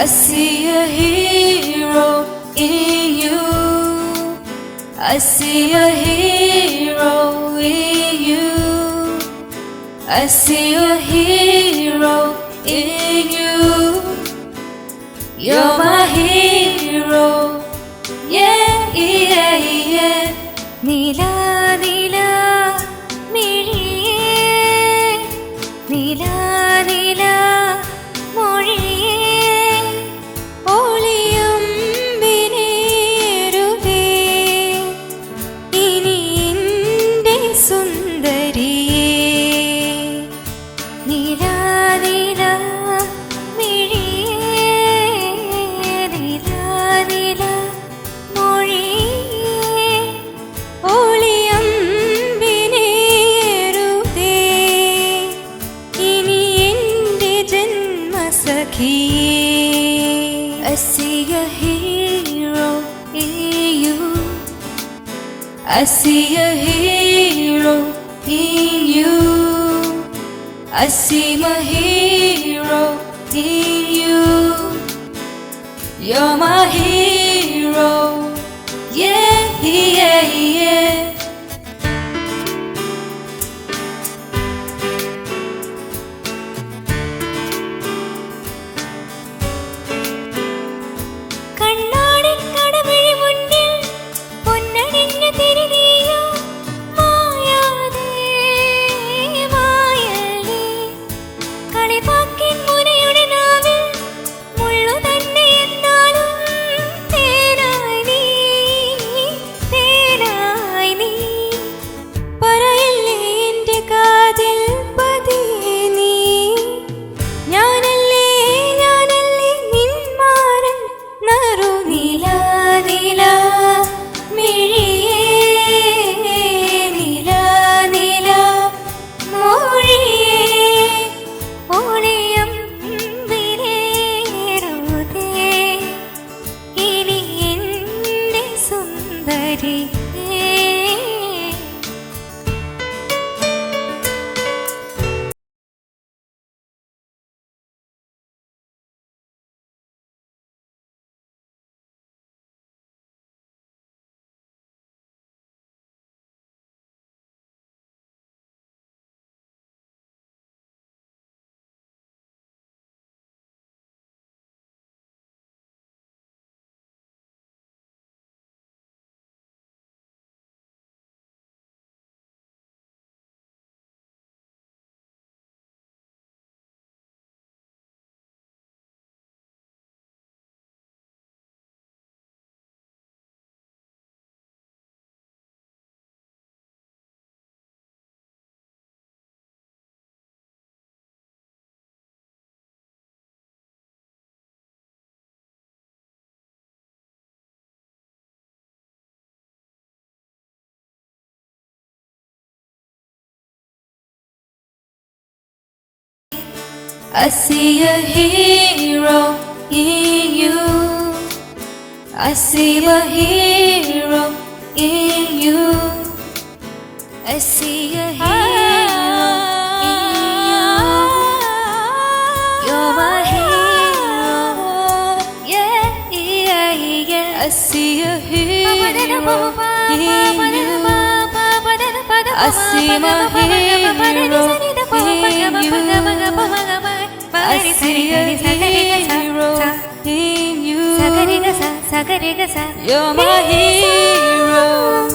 I see a hero in you. I see a hero in you. I see a hero in you. You're my hero. Yeah, yeah, yeah. Nila, Nila, Miriye. Nila, Nila, Moriye. Oliyam binerude. Ini inde sundariye. Nila, Nila, Miriye. Nila, Nila, Moriye. Oliyam binerude. Ini inde janma sakhiye. I see a hero in you. I see a hero in you. I see my hero in you. You're my hero. Yeah, yeah, yeah. കണ്ണാടി കടവിഴി മുന്നിൽ പൊന്നണിഞ്ഞ തിരിനീയോ മായാതെ മായലേ കളിപ്പാക്കിൻ മുനയുടെ നാവിൽ മുള്ളു തന്നെ എന്നാലും തേനായി നീ പറയില്ലേ എൻ്റെ കാതിൽ പതിയെ നീ ഞാനല്ലേ നിന്മാരൻ നറു നീല നീല മിഴിയേ നീല നീല മൊഴിയേ ഒളിയം വിരേറുതേ ഇനി എൻ്റെ സുന്ദരിയേ. I see a hero in you. I see a hero in you. I see a hero in you. You're my hero. Yeah, yeah, yeah. I see a hero in you. I see my hero in you. I see a hero in you. You're my hero.